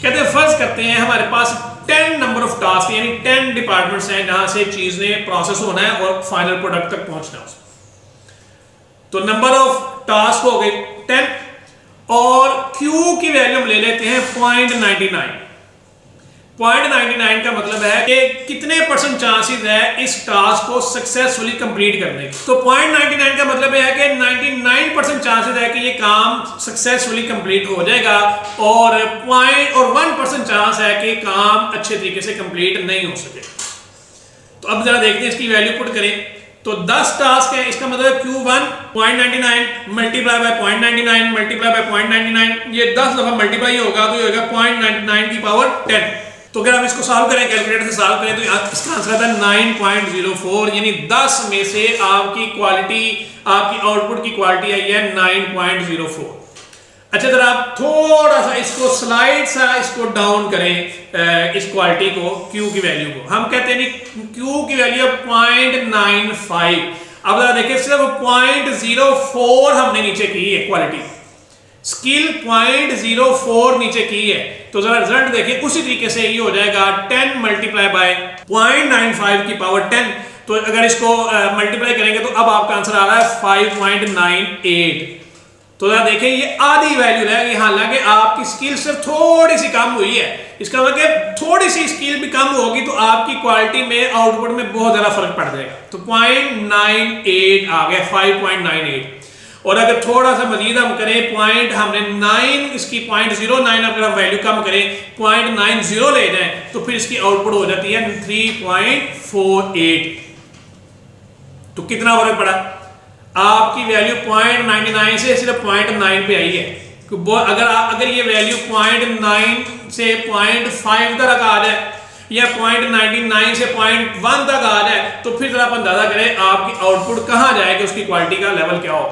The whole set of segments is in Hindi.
कहते हैं फर्ज करते हैं हमारे पास 10 नंबर ऑफ टास्क यानी 10 डिपार्टमेंट्स हैं जहां से चीज ने प्रोसेस होना है और फाइनल प्रोडक्ट तक पहुंचना है। तो नंबर ऑफ टास्क हो गए 10 और Q की वैल्यू हम ले लेते हैं 0.99। 0.99 का मतलब है कि कितने परसेंट चांसेस है इस टास्क को सक्सेसफुली कंप्लीट करने के। तो 0.99 का मतलब है कि 99% चांसेस है कि ये काम सक्सेसफुली कंप्लीट हो जाएगा और 1% चांस है कि काम अच्छे तरीके से कंप्लीट नहीं हो सके। तो अब जरा देखते हैं इसकी वैल्यू पुट करें। तो 10 टास्क है, इसका मतलब Q1 0.99 multiply by 0.99 multiply by 0.99, ये 10 दफा मल्टीप्लाई होगा तो ये होगा 0.99 की पावर 10। तो अगर हम इसको सॉल्व करें कैलकुलेटर से सॉल्व करें तो इसका आंसर आता है 9.04, यानी 10 में से आपकी आउटपुट की क्वालिटी आई है 9.04। अच्छा जरा आप थोड़ा सा इसको स्लाइड सा इसको डाउन करें इस क्वालिटी को, Q की वैल्यू को। हम कहते हैं Q की वैल्यू है 0.95। अब जरा देखिए सिर्फ 0.04 हमने नीचे की है क्वालिटी, स्किल 0.04 नीचे की है। तो जरा रिजल्ट देखिए उसी तरीके से ये हो जाएगा 10 मल्टीप्लाई बाय 0.95 की पावर 10। तो अगर इसको मल्टीप्लाई करेंगे तो अब आपका आंसर आ रहा है 5.98। तो जरा देखिए ये आधी वैल्यू रहेगी, हालांकि आपकी स्किल सिर्फ थोड़ी सी कम हुई है। इसका मतलब थोड़ी सी स्किल भी कम होगी तो आपकी क्वालिटी में आउटपुट में बहुत ज्यादा फर्क पड़ जाएगा। तो 0.98 आ गया 5.98। और अगर थोड़ा सा मजीद हम करें पॉइंट हमने 9 इसकी 0.09 अगर हम वैल्यू कम करें 0.90 ले जाएं तो फिर इसकी आउटपुट हो जाती है 3.48। तो कितना फर्क पड़ा, आपकी वैल्यू 0.99 से सिर्फ 0.9 पे आई है। अगर ये वैल्यू 0.9 से 0.5 तक आ जाए या 0.99 से 0.1 तक आ जाए तो फिर जरा आप अंदाजा करें आपकी आउटपुट कहां जाएगी, उसकी क्वालिटी का लेवल क्या हो।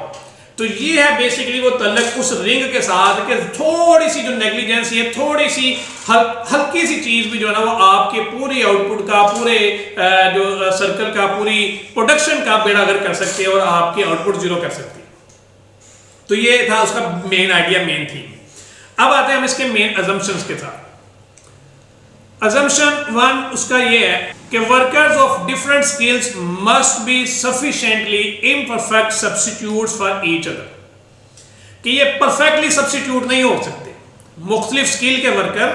तो ये है बेसिकली वो तल्लक उस रिंग के साथ कि थोड़ी सी जो नेग्लिजेंस है, थोड़ी सी हल्की सी चीज भी जो है ना वो आपके पूरी आउटपुट का, पूरे जो सर्कल का, पूरी प्रोडक्शन का बेड़ा गर्क कर सकती है और आपकी आउटपुट जीरो कर सकती है। तो ये था उसका मेन आइडिया, मेन थी। अब आते हैं हम इसके मेन अजम्पशंस के साथ। Assumption 1 उसका ये है कि workers of different skills must be sufficiently imperfect substitutes for each other, कि ये परफेक्टली सब्स्टिट्यूट नहीं हो सकते। मुख्तलिफ स्किल के वर्कर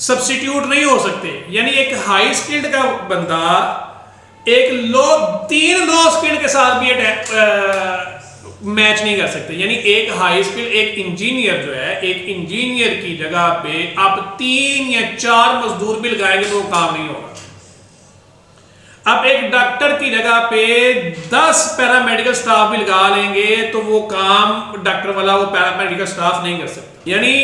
सब्स्टिट्यूट नहीं हो सकते, यानी एक हाई स्किल्ड का बंदा एक 3 लो स्किल्ड के साथ भी मैच नहीं कर सकते। यानी एक हाई स्किल, एक इंजीनियर जो है, एक इंजीनियर की जगह पे आप 3 या 4 मजदूर भी लगाएंगे तो वो काम नहीं होगा। अब एक डॉक्टर की जगह पे 10 पैरामेडिकल स्टाफ भी लगा लेंगे तो वो काम डॉक्टर वाला वो पैरामेडिकल स्टाफ नहीं कर सकता। यानी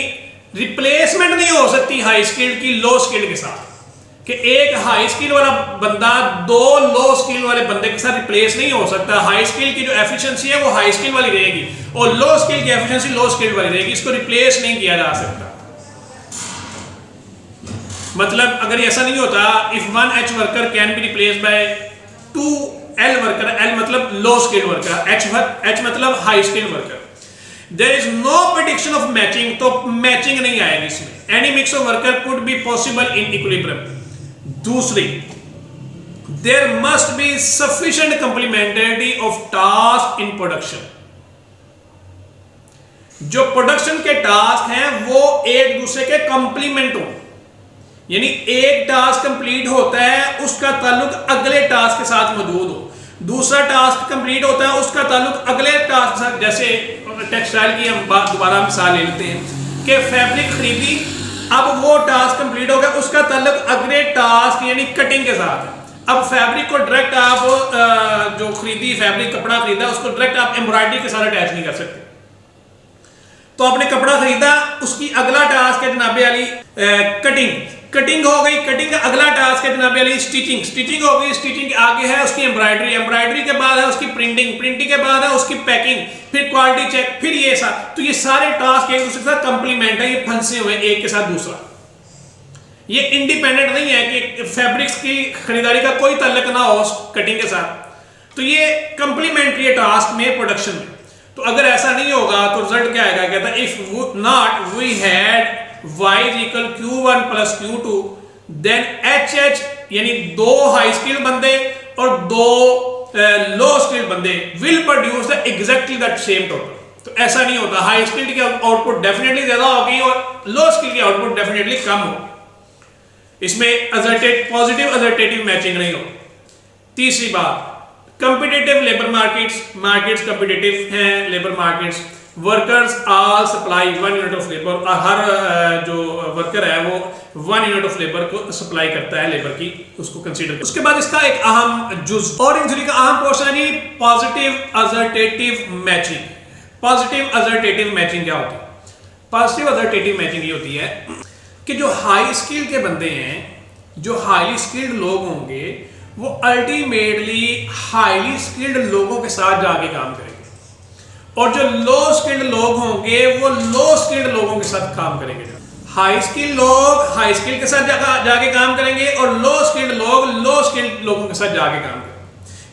रिप्लेसमेंट नहीं हो सकती हाई स्किल की लो स्किल के साथ, कि एक हाई स्किल वाला बंदा 2 लो स्किल वाले बंदे के साथ रिप्लेस नहीं हो सकता। हाई स्किल की जो एफिशिएंसी है वो हाई स्किल वाली रहेगी और लो स्किल की एफिशिएंसी लो स्किल वाली रहेगी, इसको रिप्लेस नहीं किया जा सकता। मतलब अगर ऐसा नहीं होता, if 1 H worker can be replace by 2 L worker, L मतलब लो स्किल वर्कर, H मतलब high skill worker, there is no prediction of matching, तो मैचिंग नहीं आएगी इसमें। Any mix of worker could be possible in equilibrium. दूसरी, there must be sufficient complementarity of task in production. जो प्रोडक्शन के टास्क हैं वो एक दूसरे के कंप्लीमेंट हो, यानी एक टास्क कंप्लीट होता है उसका ताल्लुक अगले टास्क के साथ मौजूद हो, दूसरा टास्क कंप्लीट होता है उसका ताल्लुक अगले टास्क के साथ। जैसे टेक्सटाइल की हम दोबारा मिसाल ले लेते हैं कि फैब्रिक खरीदी, अब वो टास्क कंप्लीट हो गया, उसका ताल्लुक अगले टास्क यानी कटिंग के साथ है। अब फैब्रिक को डायरेक्ट आप जो खरीदी फैब्रिक कपड़ा खरीदा उसको डायरेक्ट आप एम्ब्रॉयडरी के साथ अटैच नहीं कर सकते। तो आपने कपड़ा खरीदा, उसकी अगला टास्क है जनाबे वाली कटिंग हो गई, कटिंग का अगला टास्क है जनाबे वाली स्टिचिंग हो गई, स्टिचिंग के आगे है उसकी एम्ब्रॉयडरी के बाद है उसकी प्रिंटिंग के बाद है उसकी पैकिंग, फिर क्वालिटी चेक, फिर ये तो ये सारे टास्क एक दूसरे के साथ कंप्लीमेंट है, ये फंसे हुए एक के साथ दूसरा। ये इंडिपेंडेंट नहीं है कि फैब्रिक्स की खरीदारी का कोई ताल्लुक ना हो कटिंग के साथ। तो ये कंप्लीमेंट्री है टास्क में, प्रोडक्शन में। तो अगर ऐसा नहीं होगा तो रिजल्ट क्या आएगा, कहता है if not we had y is equal Q1 plus Q2, then HH यानी 2 हाई स्किल बंदे और 2 लो स्किल बंदे will produce the exactly that same total. तो ऐसा नहीं होता, हाई स्किल की आउटपुट डेफिनेटली ज्यादा होगी और लो स्किल की आउटपुट डेफिनेटली कम होगी। इसमें पॉजिटिव असर्टेटिव मैचिंग नहीं होगी। तीसरी बात, कंपिटिटिव लेबर मार्केट्स कंपिटिटिव हैं, labour markets, workers all supply 1 unit of labour, और हर जो वर्कर है वो 1 यूनिट ऑफ लेबर को सप्लाई करता है, लेबर की, उसको कंसीडर। उसके बाद इसका एक अहम जुज और इंजरी का अहम पोर्शन है positive assortative matching. Positive assortative matching क्या होती है? पॉजिटिव असर्टेटिव मैचिंग ये होती है कि जो हाई स्किल के बंदे हैं, जो हाईली स्किल्ड लोग होंगे, वो अल्टीमेटली हाईली स्किल्ड लोगों के साथ जाके काम करेंगे, और जो लो स्किल्ड लोग होंगे वो लो स्किल्ड लोगों के साथ काम करेंगे। हाई स्किल लोग हाई स्किल के साथ जाके काम करेंगे और लो स्किल्ड लोग लो स्किल्ड लोगों के साथ जाके काम करेंगे।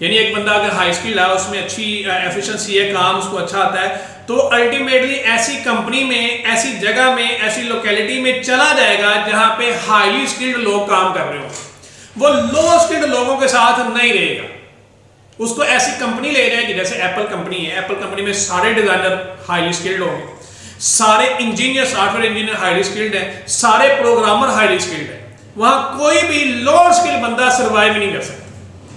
यानी एक बंदा अगर हाई स्किल है, उसमें अच्छी एफिशिएंसी है, काम उसको अच्छा आता है, तो अल्टीमेटली ऐसी कंपनी में, ऐसी जगह में, ऐसी लोकेलिटी में चला जाएगा जहां पे हाईली स्किल्ड लोग काम कर रहे हो। वो लो स्किल्ड लोगों के साथ नहीं रहेगा, उसको ऐसी कंपनी ले जाएगी जैसे एप्पल कंपनी है। एप्पल कंपनी में सारे डिजाइनर हाईली स्किल्ड होंगे, सारे engineer, software engineer highly skilled है, सारे प्रोग्रामर हाईली स्किल्ड है। वहां कोई भी लो स्किल बंदा सर्वाइव नहीं कर सकता।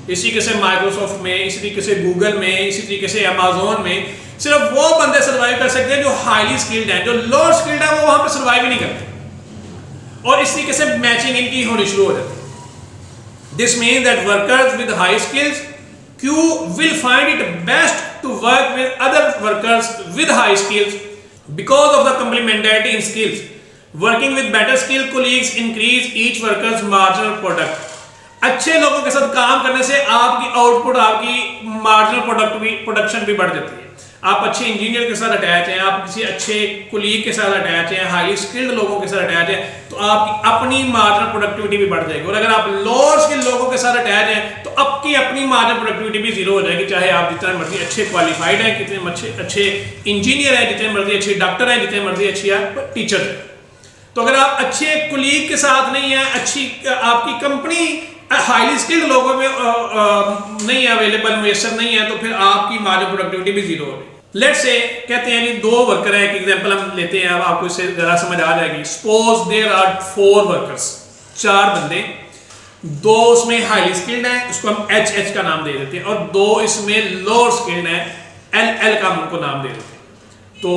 इसी तरीके से माइक्रोसॉफ्ट में, इसी तरीके से गूगल में, इसी तरीके से अमेज़न में सिर्फ वो बंदे सर्वाइव कर सकते हैं जो हाईली स्किल्ड हैं। जो लो स्किल्ड है वो वहां पे सर्वाइव ही नहीं करते, और इस तरीके से मैचिंग इनकी होनी शुरू हो जाती है। This means that workers with high skills Q will find it best to work with other workers with high skills because of the complementarity in skills. Working with better skilled colleagues increase each worker's marginal product. अच्छे लोगों के साथ काम करने से आपकी आउटपुट, आपकी मार्जिनल प्रोडक्शन भी बढ़ जाती है। आप अच्छे इंजीनियर के साथ अटैच हैं, आप किसी अच्छे कुलीग के साथ अटैच हैं, हाईली स्किल्ड लोगों के साथ अटैच हैं, तो आपकी अपनी मार्जिनल प्रोडक्टिविटी भी बढ़ जाएगी। और अगर आप लोअर स्किल्ड लोगों के साथ अटैच हैं तो आपकी अपनी मार्जिनल प्रोडक्टिविटी भी जीरो हो जाएगी, चाहे आप जितना मर्जी अच्छे क्वालिफाइड हैं, कितने अच्छे इंजीनियर हैं, जितने मर्जी अच्छे डॉक्टर हैं, जितने मर्जी अच्छी आप टीचर हैं। तो अगर आप अच्छे कुलीग के साथ नहीं है, अच्छी आपकी कंपनी हाईली स्किल्ड लोगों में नहीं अवेलेबल, मुयसर नहीं है, तो फिर आपकी मार्जिनल प्रोडक्टिविटी भी जीरो होगी। लेट्स से कहते हैं कि 2 वर्कर हैं, एक एग्जांपल हम लेते हैं, अब आपको इससे जरा समझ आ जाएगी। सपोज देयर आर 4 वर्कर्स, 4 बंदे, 2 उसमें हाईली स्किल्ड हैं, उसको हम HH का नाम दे देते हैं, और 2 इसमें लोअर स्किल्ड हैं, LL का हम उनको नाम दे देते हैं। तो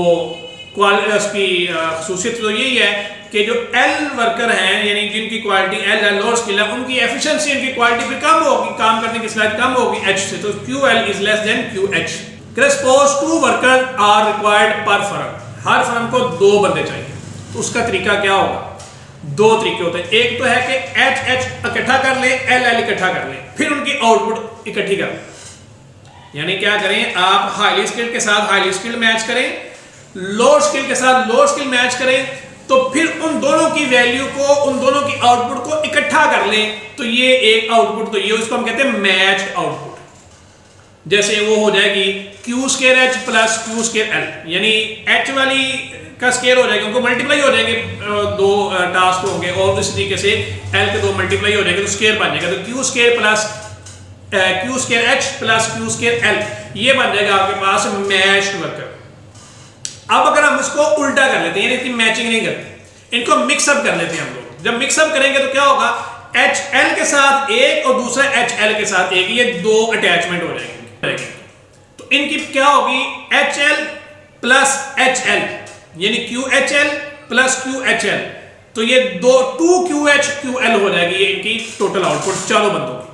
उसकी खासियत तो यही है कि जो L वर्कर हैं, यानी जिनकी क्वालिटी L है, लोअर स्किल है, उनकी एफिशिएंसी, उनकी क्वालिटी फिर कम होगी, काम करने की सलाहियत कम होगी H से, तो QL is less than QH। Suppose 2 worker are required per firm, हर फर्म को 2 बंदे चाहिए, तो उसका तरीका क्या होगा? 2 तरीके होते हैं। एक तो है कि HH इकट्ठा कर ले, LL इकट्ठा कर ले, फिर उनकी आउटपुट इकट्ठी कर ले। यानी क्या करें, आप हाईली स्किल्ड के साथ हाईली स्किल्ड मैच करें, लोअर स्किल के साथ लोअर स्किल मैच करें, तो फिर उन दोनों की वैल्यू को, उन दोनों की आउटपुट को इकट्ठा कर लें, तो ये एक आउटपुट, तो ये उसको हम कहते हैं मैच आउटपुट। जैसे वो हो जाएगी Q square H plus Q square L, यानी H वाली का स्केयर हो जाएगा, उनको मल्टीप्लाई हो जाएंगे, 2 टास्क होंगे, और इस तरीके से L के 2 मल्टीप्लाई हो जाएंगे, तो स्केयर बन जाएगा। तो Q square plus Q square H plus Q square L, ये बन जाएगा आपके पास मैच्ड वर्कर। अब अगर हम इसको उल्टा कर लेते हैं, यानी इतनी मैचिंग नहीं करते, इनको मिक्सअप कर लेते हैं हम लोग। जब मिक्सअप करेंगे तो क्या होगा, HL के साथ एक और दूसरा HL के साथ एक, ये 2 अटैचमेंट हो जाएंगे। तो इनकी क्या होगी, HL प्लस HL, यानी QHL प्लस QHL, तो ये 2QH QL हो जाएगी, ये इनकी टोटल आउटपुट चारों बंदों की।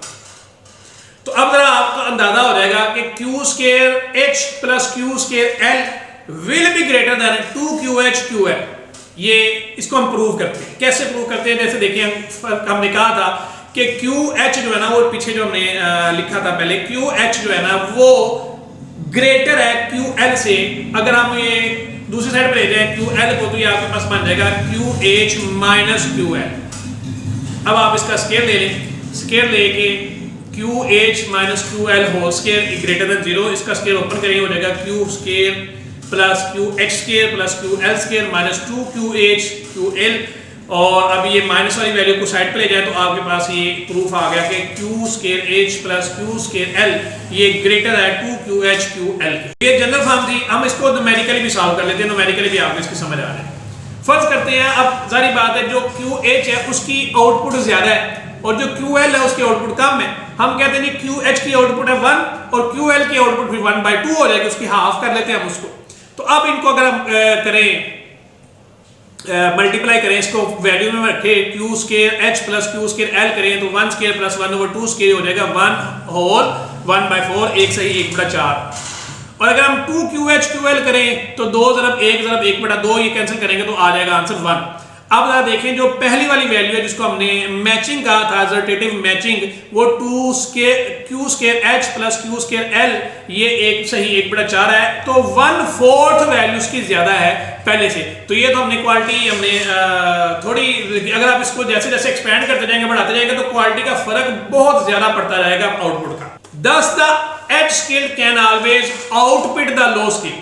तो अब जरा आपका अंदाजा हो जाएगा कि Q square H plus Q square L will be greater than 2QH QL। ये इसको हम प्रूव करते हैं। कैसे प्रूव करते हैं? जैसे देखिए, हमने कहा था कि QH जो है ना, वो पीछे जो हमने लिखा था पहले, QH जो है ना वो ग्रेटर है QL से। अगर हम ये दूसरी साइड पर ले जाए QL को, तो ये आपके पास बन जाएगा QH माइनस QL। अब आप इसका स्केयर ले लें, स्केयर लेके QH minus QL whole square greater than 0, इसका स्केयर ओपन करेंगे, हो जाएगा Q square plus Q H square plus Q L square minus 2 Q H Q L, और अब ये माइनस वाली वैल्यू को साइड पे ले जाए तो आपके पास ये प्रूफ आ गया कि Q square H plus Q square L ये ग्रेटर है 2 क्यू एच क्यू एल की। ये जनरल फॉर्म थी, हम इसको न्यूमेरिकली भी सॉल्व कर लेते हैं, न्यूमेरिकली भी आपको इसकी समझ आ रहा है। फर्ज करते हैं, अब जारी बात है जो क्यू एच है उसकी आउटपुट ज्यादा है और जो क्यू एल है उसकी आउटपुट कम है। हम कहते हैं क्यू एच की आउटपुट है 1 और क्यू एल की आउटपुट भी 1/2 हो जाएगी, उसकी हाफ कर लेते हैं हम उसको। तो अब इनको अगर हम करें मल्टीप्लाई करें, इसको वैल्यू में रखें, Q square H plus Q square L करें तो 1 स्केयर प्लस 1/2 स्केयर हो जाएगा 1 होल 1/4, 1 सही 1/4। और अगर हम 2 क्यू एच क्यू एल करें तो 2 ज़रब 1/2 ये कैंसिल करेंगे तो आ जाएगा आंसर 1। अब जरा देखें जो पहली वाली वैल्यू है जिसको हमने मैचिंग कहा था, अल्टरनेटिव मैचिंग, वो 2 square Q square H plus Q square L ये 1 सही 1/4 है, तो 1/4 वैल्यू इसकी ज्यादा है पहले से। तो ये तो हमने क्वालिटी हमने थोड़ी, अगर आप इसको जैसे जैसे एक्सपेंड करते जाएंगे बढ़ाते जाएंगे तो क्वालिटी का फर्क बहुत ज्यादा पड़ता जाएगा आउटपुट का। Thus the edge skill can always outbid the low skill।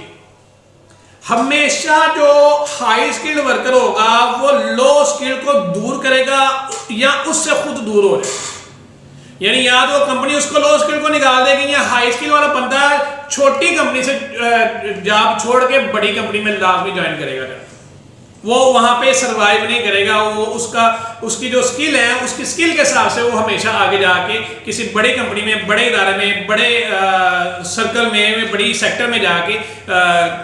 हमेशा जो हाई स्किल्ड वर्कर होगा वो लो स्किल को दूर करेगा या उससे खुद दूर हो जाएगा। यानी या तो कंपनी उसको लो स्किल को निकाल देगी या हाई स्किल वाला बंदा छोटी कंपनी से जॉब छोड़ के बड़ी कंपनी में लाजमी ज्वाइन करेगा, वो वहां पे सरवाइव नहीं करेगा। वो उसकी जो स्किल है उसकी स्किल के हिसाब से वो हमेशा आगे जाके किसी बड़ी कंपनी में, बड़े इदारे में, बड़े सर्कल में, बड़ी सेक्टर में जाके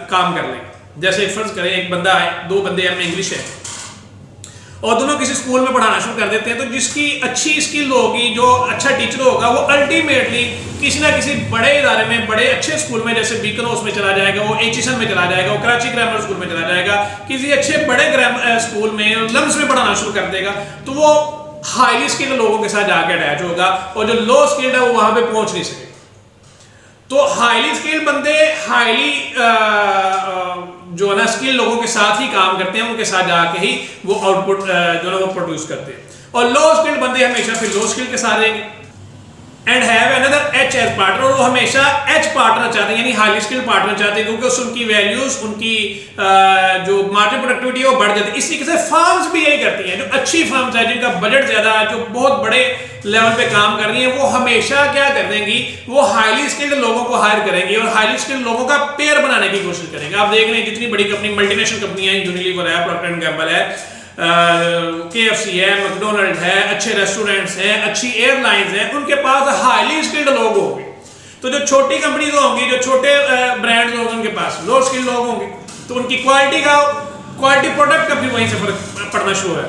काम कर लेगा। जैसे फर्ज करें एक बंदा है, 2 बंदे हैं, इंग्लिश है और दोनों किसी स्कूल में पढ़ाना शुरू कर देते हैं, तो जिसकी अच्छी स्किल होगी, जो अच्छा टीचर होगा, वो अल्टीमेटली किसी ना किसी बड़े इदारे में, बड़े अच्छे स्कूल में, जैसे बीकन हाउस में चला जाएगा, वो एचिसन में चला जाएगा, वो कराची ग्रामर स्कूल में चला जाएगा, किसी अच्छे बड़े स्कूल में लम्स में पढ़ाना शुरू कर देगा, तो वो हाईली स्किल्ड लोगों के साथ जाके अटैच होगा और जो लो स्किल्ड है वो वहां पे पहुंच नहीं सके। तो हाईली स्किल्ड बंदे हाईली जो है ना स्किल लोगों के साथ ही काम करते हैं, उनके साथ जाके ही वो आउटपुट जो है वो प्रोड्यूस करते हैं। और लो स्किल्ड बंदे हमेशा फिर लो स्किल के साथ रहेंगे and have another H as partner, और वो हमेशा एच पार्टनर चाहते हैं, यानी हाईली स्किल्ड पार्टनर चाहते हैं, क्योंकि उसकी वैल्यूज, उनकी जो मार्केट प्रोडक्टिविटी है वो बढ़ जाती है। इसी तरह से फर्म्स भी यही करती हैं, जो अच्छी फर्म्स है, जिनका बजट ज्यादा है, जो बहुत बड़े लेवल पे काम कर रही है, वो हमेशा क्या कर देंगी, वो हाईली स्किल्ड लोगों को हायर करेंगी और हाईली स्किल्ड लोगों का पेयर बनाने की कोशिश करेंगे। आप देख रहे हैं जितनी बड़ी कंपनी, मल्टीनेशनल कंपनियां हैं, यूनिलीवर है, प्रॉक्टर एंड गैम्बल है, KFC है, मैकडोनल्ड है, अच्छे रेस्टोरेंट्स हैं, अच्छी एयरलाइंस हैं, उनके पास हाईली स्किल्ड लोग होंगे। तो जो छोटी कंपनीज होंगी, जो छोटे ब्रांड्स होंगे, उनके पास लो स्किल्ड लोग होंगे, तो उनकी क्वालिटी प्रोडक्ट का भी वहीं से फर्क पड़ना शुरू है।